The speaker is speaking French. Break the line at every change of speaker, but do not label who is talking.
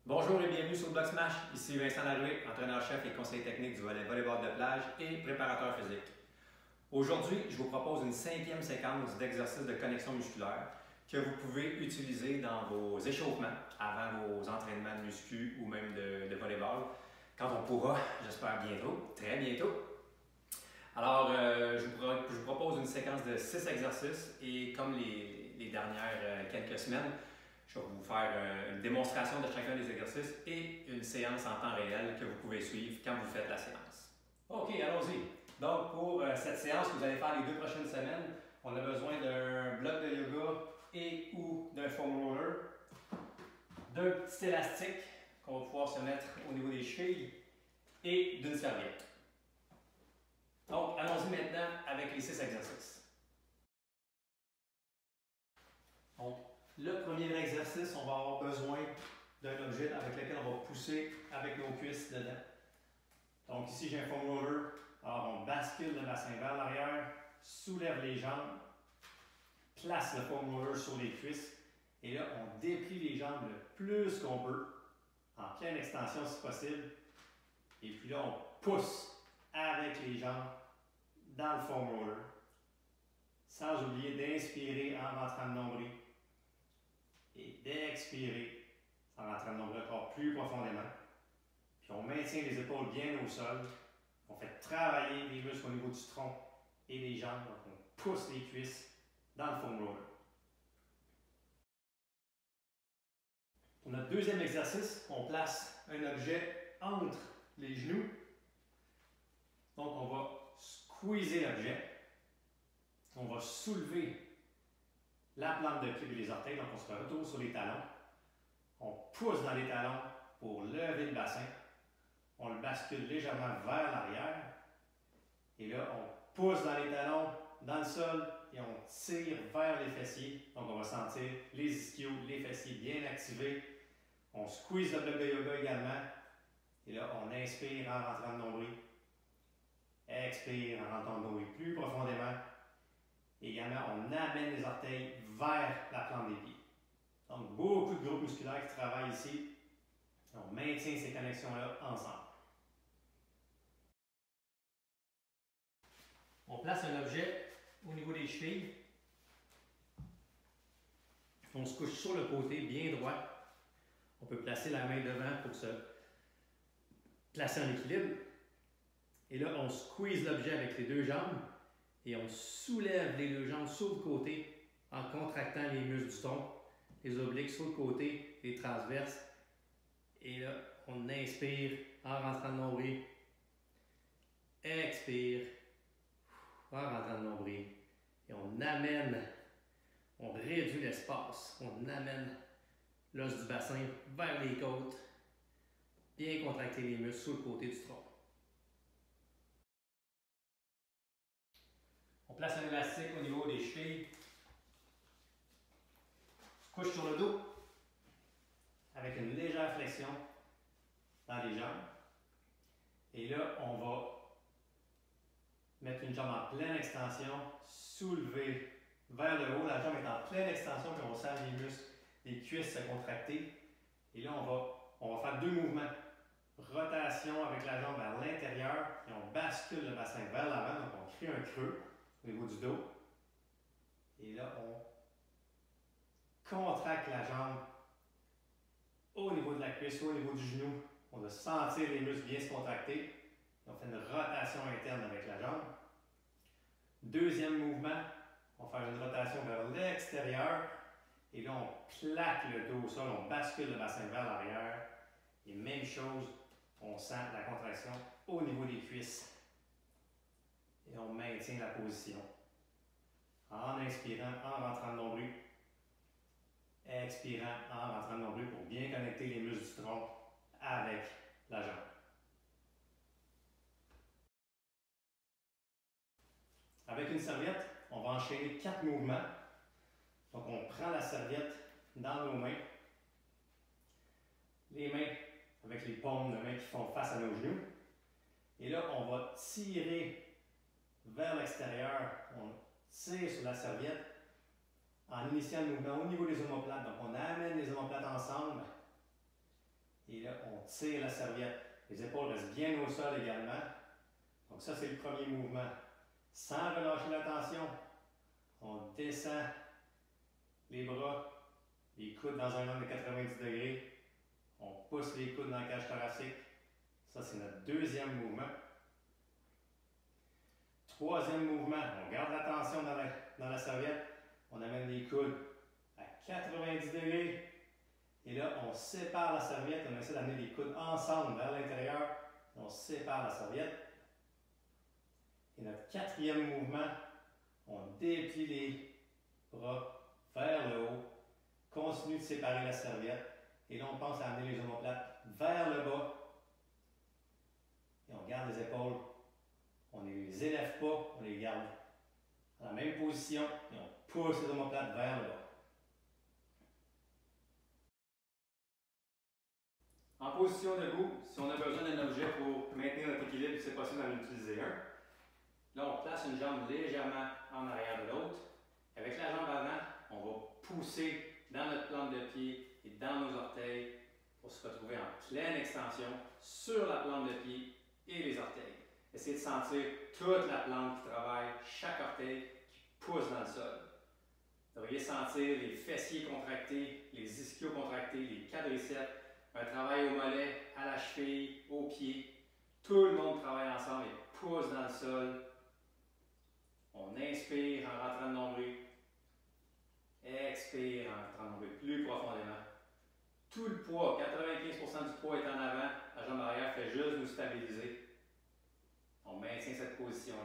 Bonjour et bienvenue sur Bloc Smash. Ici Vincent Laroué, entraîneur-chef et conseiller technique du volley volleyball de plage et préparateur physique. Aujourd'hui, je vous propose une 5e séquence d'exercices de connexion musculaire que vous pouvez utiliser dans vos échauffements avant vos entraînements de muscu ou même de volleyball, quand on pourra, j'espère bientôt, très bientôt. Alors, je vous propose une séquence de 6 exercices et comme les dernières quelques semaines, je vais vous faire une démonstration de chacun des exercices et une séance en temps réel que vous pouvez suivre quand vous faites la séance. OK, allons-y. Donc, pour cette séance que vous allez faire les 2 prochaines semaines, on a besoin d'un bloc de yoga et ou d'un foam roller, d'un petit élastique qu'on va pouvoir se mettre au niveau des chevilles et d'une serviette. Donc, allons-y maintenant avec les 6 exercices. Donc, le premier exercice, on va avoir besoin d'un objet avec lequel on va pousser avec nos cuisses dedans. Donc ici, j'ai un foam roller. Alors, on bascule le bassin vers l'arrière, soulève les jambes, place le foam roller sur les cuisses et là, on déplie les jambes le plus qu'on peut, en pleine extension si possible. Et puis là, on pousse avec les jambes dans le foam roller, sans oublier d'inspirer en rentrant le nombril et d'expirer en rentrant le nombril encore plus profondément. Puis on maintient les épaules bien au sol. On fait travailler les muscles au niveau du tronc et des jambes. Donc on pousse les cuisses dans le foam roller. Pour notre deuxième exercice, on place un objet entre les genoux. Donc on va squeezer l'objet. On va soulever la plante de pied et les orteils. Donc on se retourne sur les talons. On pousse dans les talons pour lever le bassin. On le bascule légèrement vers l'arrière. Et là, on pousse dans les talons, dans le sol, et on tire vers les fessiers. Donc, on va sentir les ischios, les fessiers bien activés. On squeeze le bloc de yoga également. Et là, on inspire en rentrant le nombril. Expire en rentrant le nombril plus profondément. Et également, on amène les orteils vers la plante des pieds. Donc, beaucoup de groupes musculaires qui travaillent ici. On maintient ces connexions-là ensemble. On place un objet au niveau des chevilles. On se couche sur le côté bien droit. On peut placer la main devant pour se placer en équilibre. Et là, on squeeze l'objet avec les 2 jambes et on soulève les 2 jambes sur le côté en contractant les muscles du tronc, les obliques sur le côté, les transverses. Et là, on inspire en rentrant le nombril. Expire en rentrant le nombril. Et on amène, on réduit l'espace, on amène l'os du bassin vers les côtes. Bien contracter les muscles sur le côté du tronc. On place un élastique au niveau des chevilles. On se couche sur le dos avec une légère flexion dans les jambes. Et là, on va mettre une jambe en pleine extension, soulever vers le haut. La jambe est en pleine extension, puis on sent les muscles, les cuisses se contracter. Et là, on va faire 2 mouvements. Rotation avec la jambe vers l'intérieur et on bascule le bassin vers l'avant. Donc, on crée un creux au niveau du dos. Et là, on contracte la jambe au niveau de la cuisse, au niveau du genou. On va sentir les muscles bien se contracter. On fait une rotation interne avec la jambe. Deuxième mouvement, on va faire une rotation vers l'extérieur. Et là, on plaque le dos au sol, on bascule le bassin vers l'arrière. Et même chose, on sent la contraction au niveau des cuisses. Et on maintient la position. En inspirant, en rentrant le nombril. Expirant, en rentrant le nombril pour bien connecter les muscles du tronc avec la jambe. Avec une serviette, on va enchaîner 4 mouvements. Donc, on prend la serviette dans nos mains. Les mains avec les paumes de main qui font face à nos genoux. Et là, on va tirer vers l'extérieur. On tire sur la serviette en initiant le mouvement au niveau des omoplates. Donc, on amène les omoplates ensemble. Et là, on tire la serviette. Les épaules restent bien au sol également. Donc ça, c'est le premier mouvement. Sans relâcher la tension, on descend les bras, les coudes dans un angle de 90 degrés. On pousse les coudes dans la cage thoracique. Ça, c'est notre deuxième mouvement. Troisième mouvement, on garde la tension dans la serviette. On amène les coudes à 90 degrés. Et là, on sépare la serviette. On essaie d'amener les coudes ensemble vers l'intérieur. On sépare la serviette. Et notre quatrième mouvement, on déplie les bras vers le haut. Continue de séparer la serviette. Et là, on pense à amener les omoplates vers le bas. Et on garde les épaules. On ne les élève pas, on les garde dans la même position et on pousse les omoplates vers le bas. En position debout, si on a besoin d'un objet pour maintenir notre équilibre, c'est possible d'en utiliser un. Là, on place une jambe légèrement en arrière de l'autre. Avec la jambe avant, on va pousser dans notre plante de pied et dans nos orteils pour se retrouver en pleine extension sur la plante de pied et les orteils. Essayez de sentir toute la plante qui travaille, chaque orteil qui pousse dans le sol. Vous devriez sentir les fessiers contractés, les ischios contractés, les quadriceps, un travail au mollet, à la cheville, aux pieds. Tout le monde travaille ensemble et pousse dans le sol. On inspire en rentrant le nombril. Expire en rentrant le nombril plus profondément. Tout le poids, 95% du poids est en avant. La jambe arrière fait juste nous stabiliser. On maintient cette position